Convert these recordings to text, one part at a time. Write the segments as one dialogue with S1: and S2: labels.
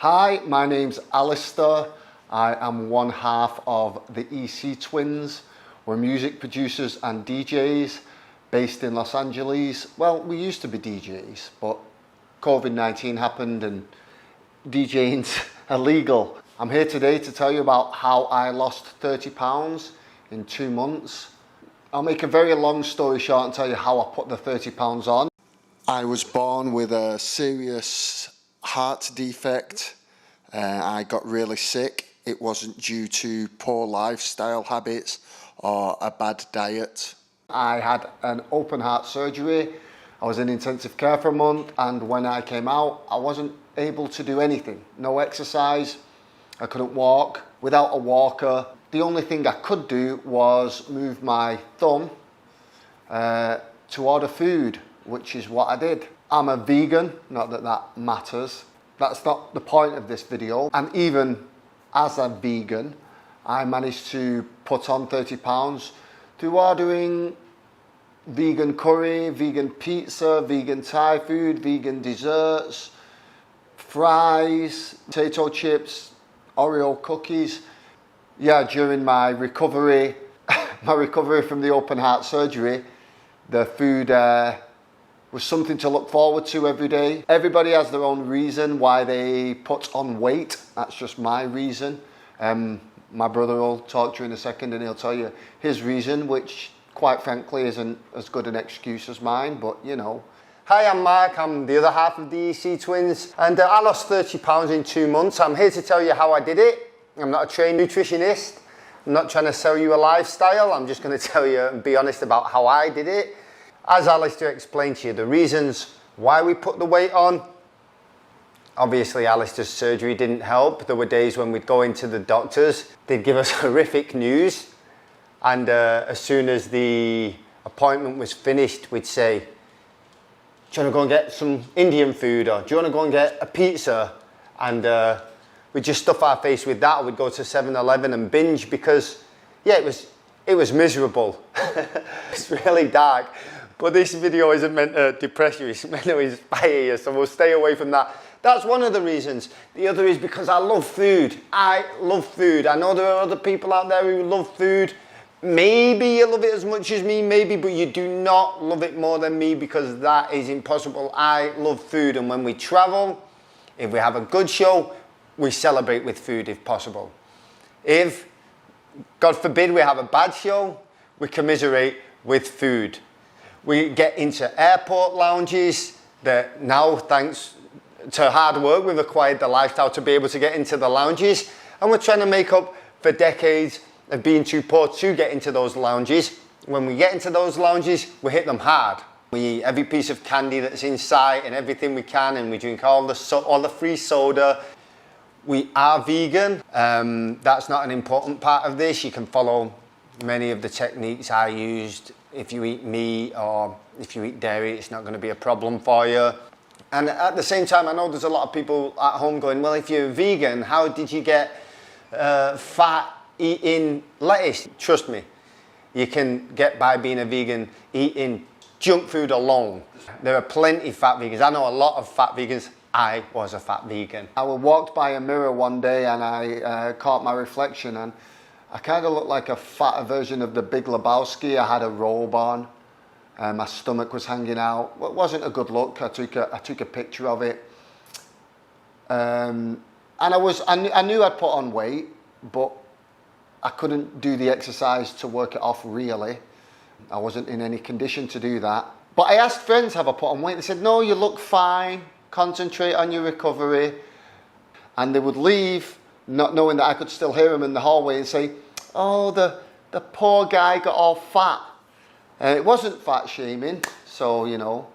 S1: Hi, my name's Alistair. I am one half of the EC Twins. We're music producers and DJs based in Los Angeles. Well, we used to be DJs, but COVID-19 happened and DJing's illegal. I'm here today to tell you about how I lost 30 pounds in 2 months. I'll make a very long story short and tell you how I put the 30 pounds on. I was born with a serious heart defect. I got really sick. It wasn't due to poor lifestyle habits or a bad diet. I had an open heart surgery. I was in intensive care for a month, and when I came out, I wasn't able to do anything. No exercise. I couldn't walk. Without a walker, the only thing I could do was move my thumb to order food, which is what I did. I'm a vegan, not that that matters. That's not the point of this video. And even as a vegan, I managed to put on 30 pounds through ordering vegan curry, vegan pizza, vegan Thai food, vegan desserts, fries, potato chips, Oreo cookies. Yeah, during my recovery, from the open heart surgery, the food was something to look forward to every day. Everybody has their own reason why they put on weight. That's just my reason. My brother will talk to you in a second and he'll tell you his reason, which quite frankly isn't as good an excuse as mine, but you know.
S2: Hi, I'm Mark, I'm the other half of the EC Twins, and I lost 30 pounds in 2 months. I'm here to tell you how I did it. I'm not a trained nutritionist. I'm not trying to sell you a lifestyle. I'm just going to tell you and be honest about how I did it. As Alistair explained to you, the reasons why we put the weight on. Obviously, Alistair's surgery didn't help. There were days when we'd go into the doctors, they'd give us horrific news. And as soon as the appointment was finished, we'd say, do you want to go and get some Indian food? Or do you want to go and get a pizza? And we'd just stuff our face with that. We'd go to 7-Eleven and binge because, yeah, it was miserable. It's really dark. But this video isn't meant to depress you, it's meant to inspire you, so we'll stay away from that. That's one of the reasons. The other is because I love food. I love food. I know there are other people out there who love food. Maybe you love it as much as me, maybe, but you do not love it more than me because that is impossible. I love food, and when we travel, if we have a good show, we celebrate with food if possible. If, God forbid, we have a bad show, we commiserate with food. We get into airport lounges that now, thanks to hard work, we've acquired the lifestyle to be able to get into the lounges, and we're trying to make up for decades of being too poor to get into those lounges. When we get into those lounges, we hit them hard. We eat every piece of candy that's in sight and everything we can, and we drink all the free soda. We are vegan. That's not an important part of this. You can follow many of the techniques I used. If you eat meat or if you eat dairy, it's not going to be a problem for you. And at the same time, I know there's a lot of people at home going, well, if you're vegan, how did you get fat eating lettuce? Trust me, you can get by being a vegan eating junk food alone. There are plenty of fat vegans. I know a lot of fat vegans. I was a fat vegan.
S1: I walked by a mirror one day and I caught my reflection, and I kind of looked like a fatter version of the Big Lebowski. I had a robe on, my stomach was hanging out. It wasn't a good look. I took a picture of it, and I knew I'd put on weight, but I couldn't do the exercise to work it off really. I wasn't in any condition to do that. But I asked friends, have I put on weight? They said, no, you look fine. Concentrate on your recovery. And they would leave, not knowing that I could still hear them in the hallway and say, oh, the poor guy got all fat. It wasn't fat shaming, so, you know,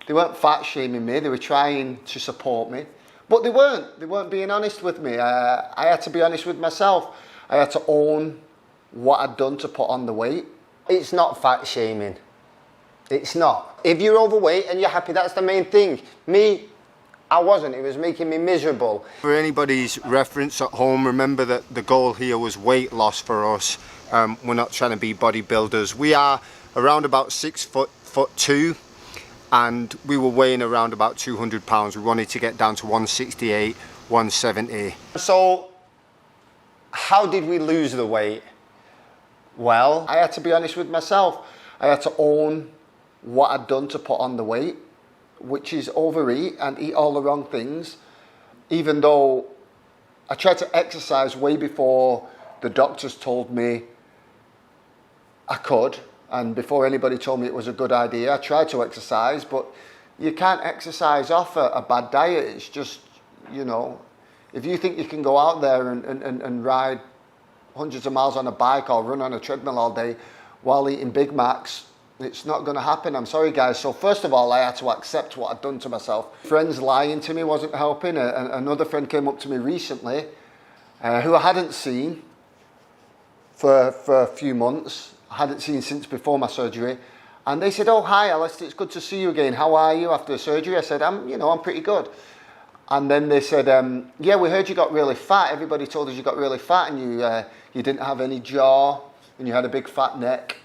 S1: they weren't fat shaming me, they were trying to support me. But they weren't being honest with me. I had to be honest with myself. I had to own what I'd done to put on the weight.
S2: It's not fat shaming. It's not. If you're overweight and you're happy, that's the main thing. Me, I wasn't. It was making me miserable. For anybody's reference at home, remember that the goal here was weight loss for us. We're not trying to be bodybuilders. We are around about 6'2", and we were weighing around about 200 pounds. We wanted to get down to 168, 170. So how did we lose the weight? Well,
S1: I had to be honest with myself. I had to own what I'd done to put on the weight, which is overeat and eat all the wrong things. Even though I tried to exercise way before the doctors told me I could, and before anybody told me it was a good idea, I tried to exercise, but you can't exercise off a bad diet. It's just, you know, if you think you can go out there and ride hundreds of miles on a bike or run on a treadmill all day while eating Big Macs, it's not going to happen. I'm sorry, guys. So first of all, I had to accept what I'd done to myself. Friends lying to me wasn't helping. Another friend came up to me recently who I hadn't seen for a few months. I hadn't seen since before my surgery. And they said, "Oh, hi, Alistair, it's good to see you again. How are you after the surgery?" I said, I'm pretty good. And then they said, "Yeah, we heard you got really fat. Everybody told us you got really fat and you didn't have any jaw and you had a big fat neck.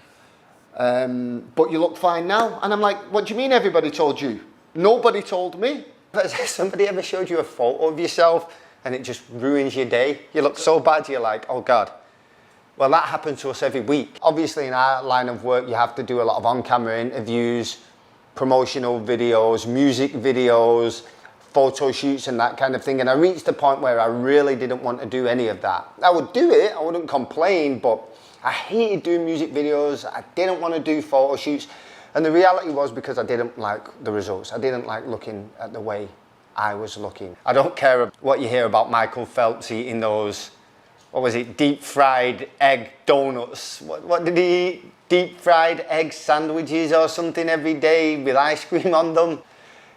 S1: But you look fine now." And I'm like, "What do you mean everybody told you?" Nobody told me.
S2: Has somebody ever showed you a photo of yourself and it just ruins your day? You look so bad, you're like, oh God. Well, that happens to us every week. Obviously, in our line of work, you have to do a lot of on-camera interviews, promotional videos, music videos, photo shoots and that kind of thing. And I reached a point where I really didn't want to do any of that. I would do it, I wouldn't complain, but I hated doing music videos. I didn't want to do photo shoots. And the reality was because I didn't like the results. I didn't like looking at the way I was looking. I don't care what you hear about Michael Phelps eating those, what was it, deep fried egg donuts. What did he eat? Deep fried egg sandwiches or something every day with ice cream on them.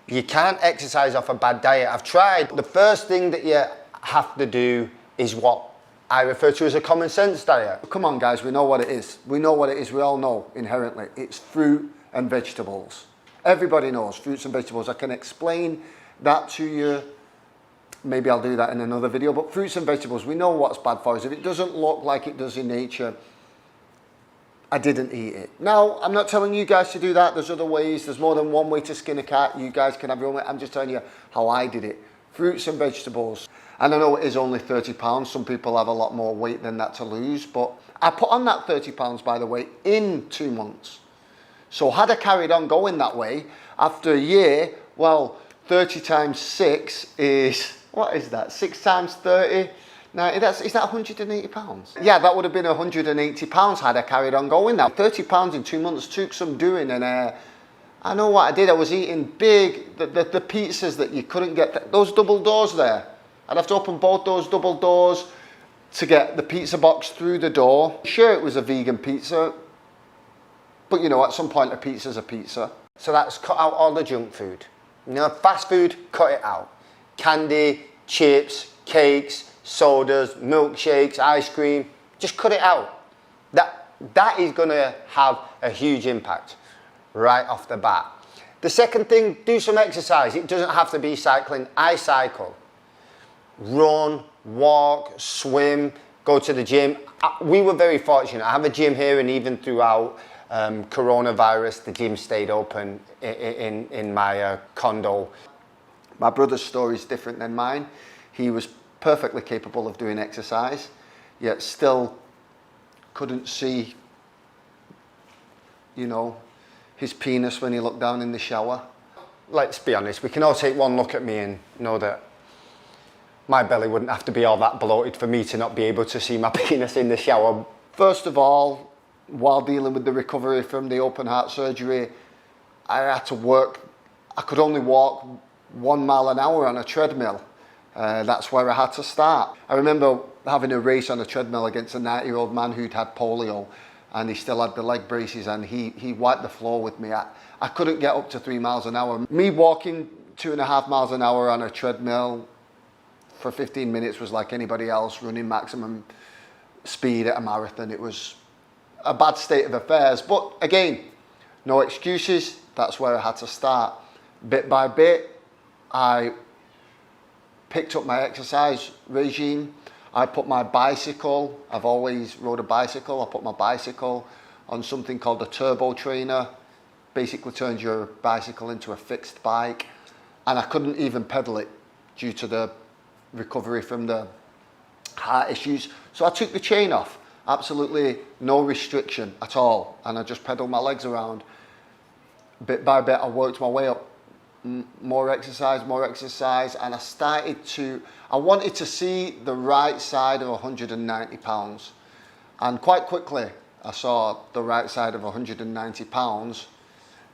S2: You can't exercise off a bad diet. I've tried. The first thing that you have to do is what I refer to as a common sense diet.
S1: Come on, guys, we know what it is. We know what it is. We all know inherently. It's fruit and vegetables. Everybody knows fruits and vegetables. I can explain that to you. Maybe I'll do that in another video. But fruits and vegetables, we know what's bad for us. If it doesn't look like it does in nature, I didn't eat it. Now, I'm not telling you guys to do that. There's other ways. There's more than one way to skin a cat. You guys can have your own way. I'm just telling you how I did it. Fruits and vegetables. And I know it is only 30 pounds. Some people have a lot more weight than that to lose. But I put on that 30 pounds, by the way, in 2 months. So had I carried on going that way, after a year, well, 30 times 6 is, what is that? 6 times 30? Now, is that 180 pounds? Yeah, that would have been 180 pounds had I carried on going now. 30 pounds in 2 months took some doing, and I know what I did. I was eating big, the pizzas that you couldn't get, those double doors there. I'd have to open both those double doors to get the pizza box through the door. Sure, it was a vegan pizza, but you know, at some point a pizza's a pizza.
S2: So that's cut out all the junk food. You know, fast food, cut it out. Candy, chips, cakes, sodas, milkshakes, ice cream, just cut it out. That is gonna have a huge impact right off the bat. The second thing, do some exercise. It doesn't have to be cycling. I cycle. Run, walk, swim, go to the gym. We were very fortunate. I have a gym here, and even throughout coronavirus, the gym stayed open in my condo.
S1: My brother's story is different than mine. He was perfectly capable of doing exercise, yet still couldn't see, you know, his penis when he looked down in the shower.
S2: Let's be honest, we can all take one look at me and know that my belly wouldn't have to be all that bloated for me to not be able to see my penis in the shower.
S1: First of all, while dealing with the recovery from the open heart surgery, I had to work. I could only walk 1 mile an hour on a treadmill. That's where I had to start. I remember having a race on a treadmill against a 90-year-old man who'd had polio, and he still had the leg braces, and he wiped the floor with me. I couldn't get up to 3 miles an hour. Me walking 2.5 miles an hour on a treadmill for 15 minutes was like anybody else running maximum speed at a marathon. It was a bad state of affairs, but again, no excuses. That's where I had to start. Bit by bit, I picked up my exercise regime. I put my bicycle, I've always rode a bicycle, I put my bicycle on something called a turbo trainer. Basically turns your bicycle into a fixed bike, and I couldn't even pedal it due to the recovery from the heart issues. So I took the chain off, absolutely no restriction at all, and I just pedaled my legs around. Bit by bit, I worked my way up, more exercise, and I wanted to see the right side of 190 pounds. And quite quickly, I saw the right side of 190 pounds.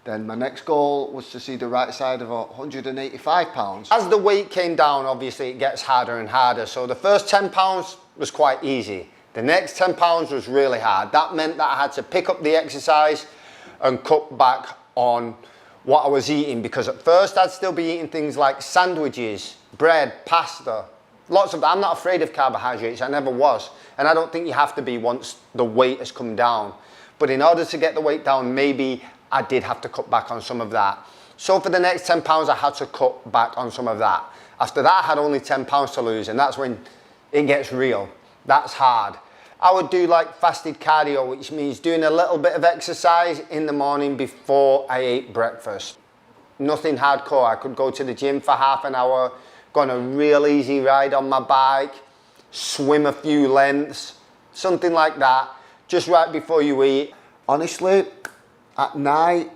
S1: Then my next goal was to see the right side of 185 pounds.
S2: As the weight came down, obviously it gets harder and harder. So the first 10 pounds was quite easy. The next 10 pounds was really hard. That meant that I had to pick up the exercise and cut back on what I was eating, because at first I'd still be eating things like sandwiches, bread, pasta, lots of, I'm not afraid of carbohydrates, I never was. And I don't think you have to be once the weight has come down. But in order to get the weight down, maybe I did have to cut back on some of that. So for the next 10 pounds, I had to cut back on some of that. After that, I had only 10 pounds to lose, and that's when it gets real. That's hard. I would do like fasted cardio, which means doing a little bit of exercise in the morning before I ate breakfast. Nothing hardcore. I could go to the gym for half an hour, go on a real easy ride on my bike, swim a few lengths, something like that, just right before you eat.
S1: Honestly, at night,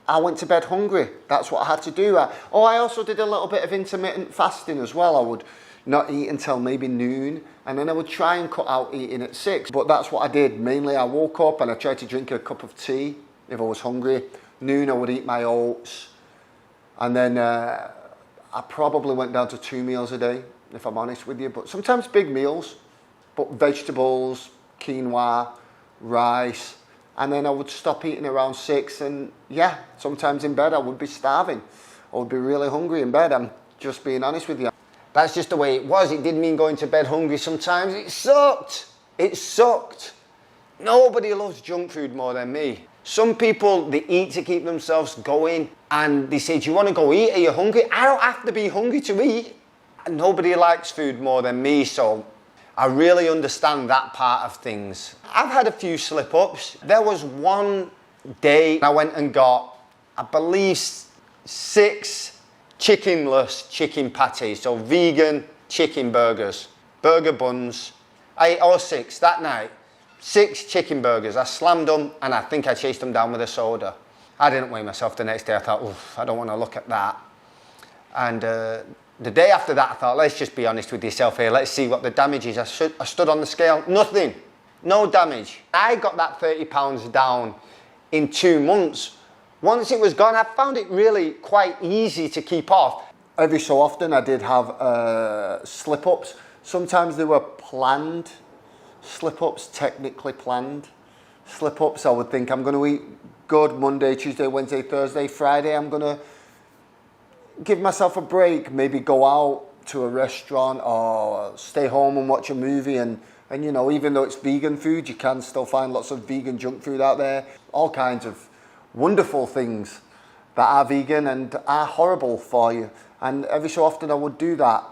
S1: I went to bed hungry. That's what I had to do. I also did a little bit of intermittent fasting as well. I would not eat until maybe noon, and then I would try and cut out eating at 6. But that's what I did. Mainly I woke up and I tried to drink a cup of tea if I was hungry. Noon I would eat my oats, and then I probably went down to 2 meals a day, if I'm honest with you. But sometimes big meals, but vegetables, quinoa, rice, and then I would stop eating around 6, and yeah, sometimes in bed I would be starving. I would be really hungry in bed. I'm just being honest with you.
S2: That's just the way it was. It did mean going to bed hungry sometimes. It sucked. It sucked. Nobody loves junk food more than me. Some people, they eat to keep themselves going, and they say, do you want to go eat? Are you hungry? I don't have to be hungry to eat. And nobody likes food more than me, so I really understand that part of things. I've had a few slip-ups. There was one day I went and got, I believe, 6 chickenless chicken patties, so vegan chicken burgers, burger buns. I ate all 6 that night. 6 chicken burgers. I slammed them, and I think I chased them down with a soda. I didn't weigh myself the next day. I thought, oof, I don't want to look at that. And the day after that, I thought, let's just be honest with yourself here. Let's see what the damage is. I stood on the scale, nothing, no damage. I got that 30 pounds down in 2 months. Once it was gone, I found it really quite easy to keep off.
S1: Every so often I did have slip-ups. Sometimes they were planned slip-ups, technically planned slip-ups. I would think I'm going to eat good Monday, Tuesday, Wednesday, Thursday, Friday. I'm going to give myself a break, maybe go out to a restaurant or stay home and watch a movie. And you know, even though it's vegan food, you can still find lots of vegan junk food out there. All kinds of wonderful things that are vegan and are horrible for you. And every so often I would do that.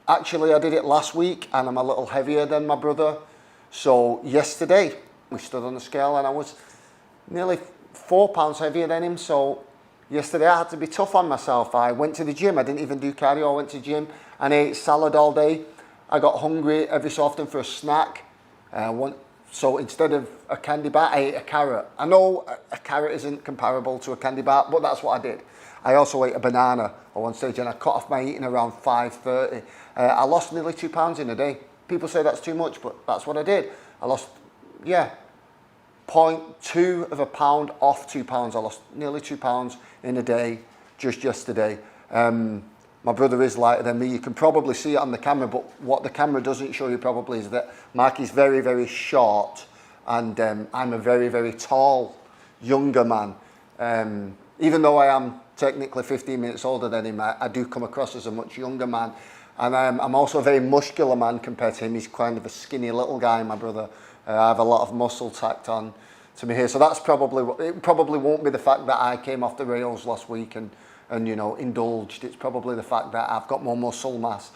S1: Actually, I did it last week, and I'm a little heavier than my brother. So yesterday we stood on the scale and I was nearly 4 pounds heavier than him. So yesterday I had to be tough on myself. I went to the gym. I didn't even do cardio. I went to the gym and ate salad all day. I got hungry every so often for a snack. So instead of a candy bar, I ate a carrot. I know a carrot isn't comparable to a candy bar, but that's what I did. I also ate a banana at one stage, and I cut off my eating around 5:30. I lost nearly 2 pounds in a day. People say that's too much, but that's what I did. I lost, 0.2 of a pound off 2 pounds. I lost nearly 2 pounds in a day just yesterday. My brother is lighter than me. You can probably see it on the camera, but what the camera doesn't show you probably is that Mark is very, very short, and I'm a very, very tall, younger man. Even though I am technically 15 minutes older than him, I do come across as a much younger man. And I'm also a very muscular man compared to him. He's kind of a skinny little guy, my brother. I have a lot of muscle tacked on to me here. So that's it probably won't be the fact that I came off the rails last week and you know, indulged. It's probably the fact that I've got more muscle mass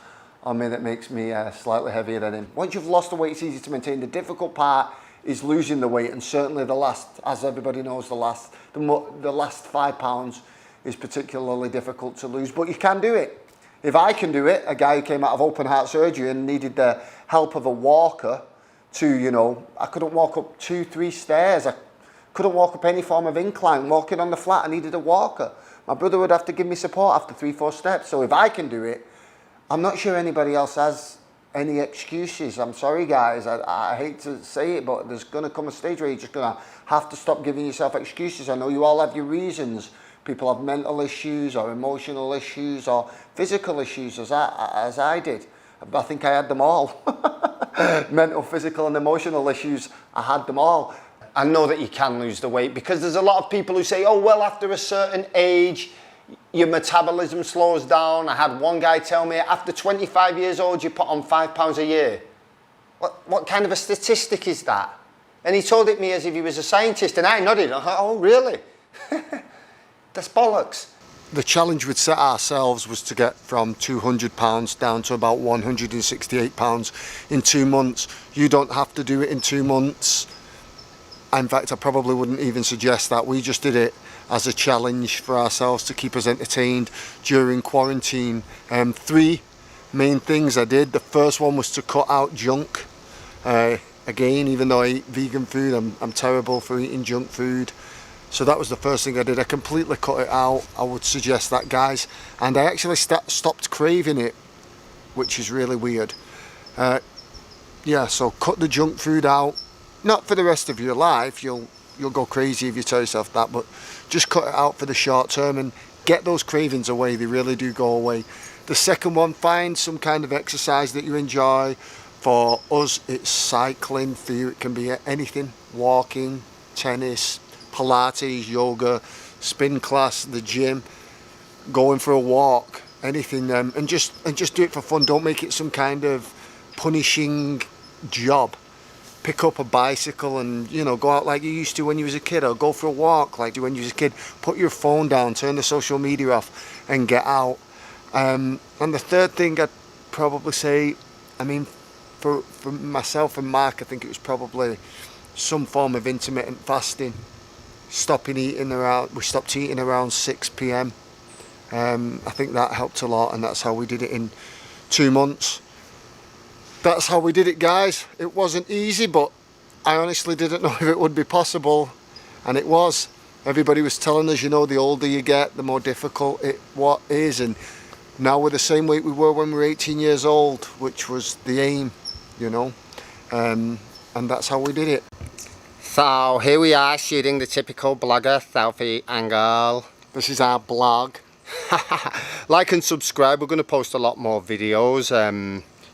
S1: on me that makes me slightly heavier than him. Once you've lost the weight, it's easy to maintain. The difficult part is losing the weight, and certainly as everybody knows, the last 5 pounds is particularly difficult to lose, but you can do it. if I can do it, a guy who came out of open heart surgery and needed the help of a walker to, you know, I couldn't walk up 2-3 stairs. I couldn't walk up any form of incline. Walking on the flat, I needed a walker. My brother would have to give me support after 3-4 steps. So if I can do it, I'm not sure anybody else has any excuses. I'm sorry, guys. I hate to say it, but there's going to come a stage where you're just going to have to stop giving yourself excuses. I know you all have your reasons. People have mental issues or emotional issues or physical issues, as I did. I think I had them all. Mental, physical and emotional issues, I had them all.
S2: I know that you can lose the weight because there's a lot of people who say, oh, well, after a certain age, your metabolism slows down. I had one guy tell me, after 25 years old, you put on 5 pounds a year. What kind of a statistic is that? And he told it me as if he was a scientist, and I nodded. I thought, oh, really? That's bollocks.
S1: The challenge we'd set ourselves was to get from 200 pounds down to about 168 pounds in 2 months. You don't have to do it in 2 months. In fact, I probably wouldn't even suggest that. We just did it as a challenge for ourselves to keep us entertained during quarantine. 3 main things I did. The first one was to cut out junk. Again, even though I eat vegan food, I'm terrible for eating junk food. So that was the first thing I did. I completely cut it out. I would suggest that, guys. And I actually stopped craving it, which is really weird. Yeah, so cut the junk food out. Not for the rest of your life. You'll go crazy if you tell yourself that, but just cut it out for the short term and get those cravings away. They really do go away. The second one, find some kind of exercise that you enjoy. For us, it's cycling. For you, it can be anything. Walking, tennis, Pilates, yoga, spin class, the gym, going for a walk, anything. And just do it for fun. Don't make it some kind of punishing job. Pick up a bicycle and, you know, go out like you used to when you was a kid, or go for a walk like you when you was a kid. Put your phone down, turn the social media off and get out. And the third thing I'd probably say, I mean, for myself and Mark, I think it was probably some form of intermittent fasting. We stopped eating around 6 p.m. I think that helped a lot, and that's how we did it in 2 months. That's how we did it, guys. It wasn't easy, but I honestly didn't know if it would be possible, and it was. Everybody was telling us, you know, the older you get, the more difficult it is, and now we're the same weight we were when we were 18 years old, which was the aim, you know, and that's how we did it.
S2: So here we are shooting the typical blogger selfie angle.
S1: This is our blog.
S2: Like and subscribe. We're going to post a lot more videos.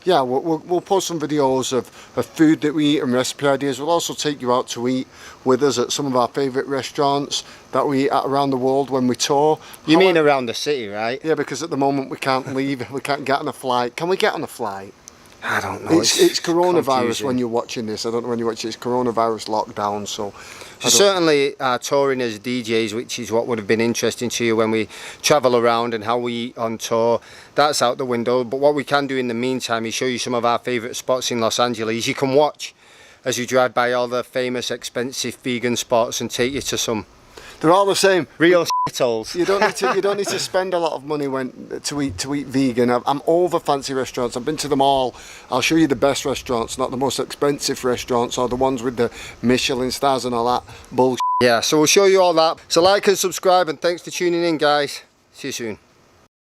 S1: Yeah, we'll post some videos of food that we eat and recipe ideas. We'll also take you out to eat with us at some of our favourite restaurants that we eat at around the world when we tour.
S2: You mean around the city, right?
S1: Yeah, because at the moment we can't leave. We can't get on a flight. Can we get on a flight?
S2: I don't know.
S1: It's coronavirus
S2: confusing.
S1: when you're watching this. I don't know when you watch it. It's coronavirus lockdown, so
S2: certainly touring as DJs, which is what would have been interesting to you when we travel around and how we eat on tour, that's out the window. But what we can do in the meantime is show you some of our favourite spots in Los Angeles. You can watch as you drive by all the famous expensive vegan spots and take you to some.
S1: They're all the same.
S2: Real shitholes.
S1: You don't need to spend a lot of money to eat vegan. I'm over fancy restaurants. I've been to them all. I'll show you the best restaurants, not the most expensive restaurants or the ones with the Michelin stars and all that bullshit.
S2: Yeah, so we'll show you all that. So like and subscribe, and thanks for tuning in, guys. See you soon.